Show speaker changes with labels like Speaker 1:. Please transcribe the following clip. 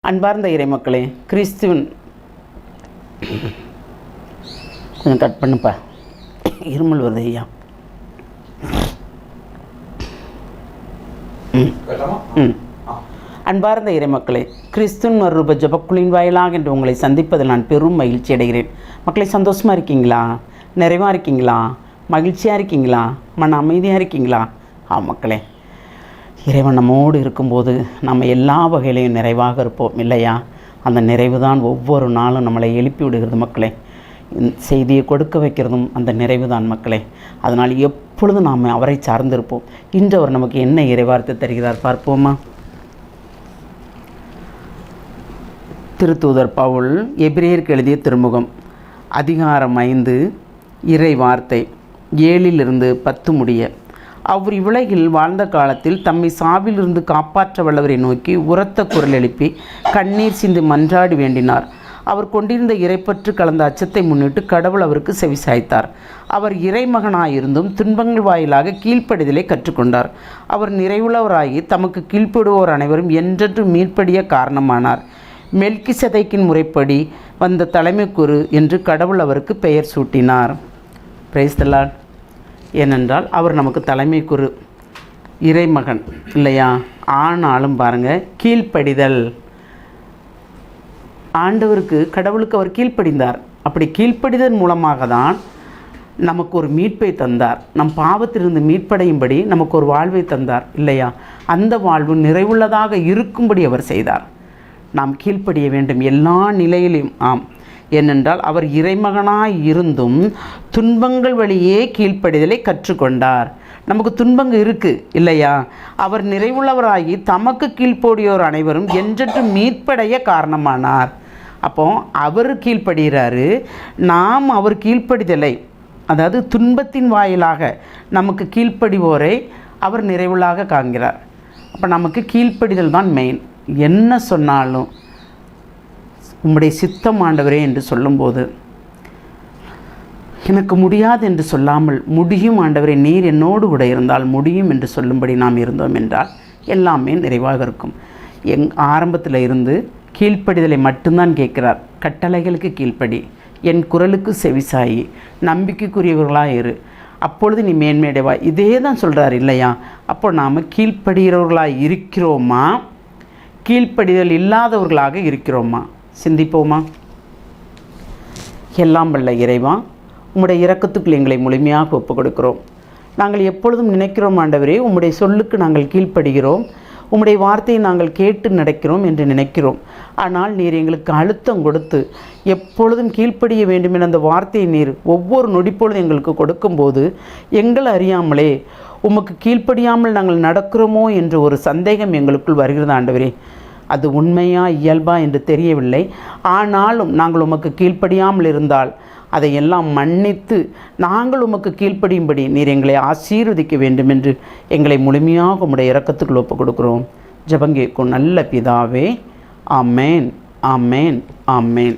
Speaker 1: அன்பார்ந்த இறைமக்களே, கிறிஸ்துவின் கொஞ்சம் கட் பண்ணுப்பா, இருமல் வருது ஐயா. அன்பார்ந்த இறைமக்களே, கிறிஸ்துவின் மறுரூப ஜெபக்குழுவின் வாயிலாக என்று உங்களை சந்திப்பதில் நான் பெரும் மகிழ்ச்சி அடைகிறேன். மக்களை, சந்தோஷமாக இருக்கீங்களா? நிறைவாக இருக்கீங்களா? மகிழ்ச்சியாக இருக்கீங்களா? மன அமைதியாக இருக்கீங்களா? மக்களே, இறைவன் நம்மோடு இருக்கும்போது நம்ம எல்லா வகையிலையும் நிறைவாக இருப்போம் இல்லையா? அந்த நிறைவு தான் ஒவ்வொரு நாளும் நம்மளை எழுப்பி விடுகிறது மக்களே. செய்தியை கொடுக்க வைக்கிறதும் அந்த நிறைவு தான் மக்களே. அதனால் எப்பொழுதும் நாம் அவரை சார்ந்திருப்போம். இன்று அவர் நமக்கு என்ன இறைவார்த்தை தருகிறார் பார்ப்போமா? திருத்தூதர் பவுல் எபிரேயருக்கு எழுதிய திருமுகம், அதிகாரம் 5, இறை வார்த்தை 7-10 முடிய. அவர் இவ்வுலகில் வாழ்ந்த காலத்தில் தம்மை சாவிலிருந்து காப்பாற்ற வல்லவரை நோக்கி உரத்த குரல் எழுப்பி கண்ணீர் சிந்து மன்றாடி வேண்டினார். அவர் கொண்டிருந்த இறைப்பற்று கலந்த அச்சத்தை முன்னிட்டு கடவுள் அவருக்கு செவிசாய்த்தார். அவர் இறைமகனாயிருந்தும் துன்பங்கள் வாயிலாக கீழ்ப்படிதலை கற்றுக்கொண்டார். அவர் நிறைவுள்ளவராகி தமக்கு கீழ்ப்படுவோர் அனைவரும் என்றென்று மீட்படிய காரணமானார். மெல்கிசேதேக்கின் முறைப்படி வந்த தலைமை குரு என்று கடவுள் அவருக்கு பெயர் சூட்டினார். Praise the Lord. ஏனென்றால் அவர் நமக்கு தலைமை குரு, இறைமகன் இல்லையா? ஆனாலும் பாருங்கள், கீழ்ப்படிதல். ஆண்டவருக்கு, கடவுளுக்கு அவர் கீழ்ப்படிந்தார். அப்படி கீழ்ப்படிதல் மூலமாக தான் நமக்கு ஒரு மீட்பை தந்தார். நம் பாவத்திலிருந்து மீட்படையும்படி நமக்கு ஒரு வாழ்வை தந்தார் இல்லையா? அந்த வாழ்வு நிறைவுள்ளதாக இருக்கும்படி அவர் செய்தார். நாம் கீழ்ப்படிய வேண்டும் எல்லா நிலையிலும். ஏனென்றால் அவர் இறைமகனாய் இருந்தும் துன்பங்கள் வழியே கீழ்ப்படிதலை கற்றுக்கொண்டார். நமக்கு துன்பங்கள் இருக்குது இல்லையா? அவர் நிறைவுள்ளவராகி தமக்கு கீழ்ப்படியோர் அனைவரும் என்றென்று மீட்படைய காரணமானார். அப்போ அவர் கீழ்ப்படுகிறாரு, நாம் அவர் கீழ்ப்படிதலை, அதாவது துன்பத்தின் வாயிலாக நமக்கு கீழ்ப்படிவோரை அவர் நிறைவுள்ளாக காண்கிறார். அப்போ நமக்கு கீழ்ப்படிதல் தான் மெயின். என்ன சொன்னாலும் உம்முடைய சித்தம் ஆண்டவரே என்று சொல்லும்போது, எனக்கு முடியாது என்று சொல்லாமல் முடியும் ஆண்டவரே, நீர் என்னோடு கூட இருந்தால் முடியும் என்று சொல்லும்படி நாம் இருந்தோம் என்றால் எல்லாமே நிறைவாக இருக்கும். ஆரம்பத்தில் இருந்து கீழ்ப்படிதலை மட்டும்தான் கேட்கிறார். கட்டளைகளுக்கு கீழ்ப்படி, என் குரலுக்கு செவிசாயி, நம்பிக்கைக்குரியவர்களாக இரு, அப்பொழுது நீ மேன்மையடைவாய். இதே தான் சொல்கிறார் இல்லையா? அப்போ நாம் கீழ்ப்படுகிறவர்களாக இருக்கிறோமா, கீழ்ப்படிதல் இல்லாதவர்களாக இருக்கிறோமா? சிந்திப்போமா? எல்லாம் வல்ல இறைவா, உம்முடைய இரக்கத்துக்குள் எங்களை முழுமையாக ஒப்புக் கொடுக்கிறோம். நாங்கள் எப்பொழுதும் நினைக்கிறோம் ஆண்டவரே, உம்முடைய சொல்லுக்கு நாங்கள் கீழ்ப்படுகிறோம், உம்முடைய வார்த்தையை நாங்கள் கேட்டு நடக்கிறோம் என்று நினைக்கிறோம். ஆனால் நீர் எங்களுக்கு அழுத்தம் கொடுத்து எப்பொழுதும் கீழ்ப்படிய வேண்டும் என அந்த வார்த்தையை நீர் ஒவ்வொரு நொடிப்பொழுதும் எங்களுக்கு கொடுக்கும்போது எங்களை அறியாமலே உமக்கு கீழ்ப்படியாமல் நாங்கள் நடக்கிறோமோ என்ற ஒரு சந்தேகம் எங்களுக்குள் வருகிறது ஆண்டவரே. அது உண்மையா இயல்பா என்று தெரியவில்லை. ஆனாலும் நாங்கள் உமக்கு கீழ்ப்படியாமல் இருந்தால் அதையெல்லாம் மன்னித்து நாங்கள் உமக்கு கீழ்ப்படியும்படி நீர் எங்களை ஆசீர்வதிக்க வேண்டும் என்று எங்களை முழுமையாக உம்முடைய இரக்கத்துக்குள் ஒப்புக் கொடுக்கிறோம். ஜெபம் கேட்கும் நல்ல பிதாவே. ஆமேன், ஆமேன், ஆமேன்.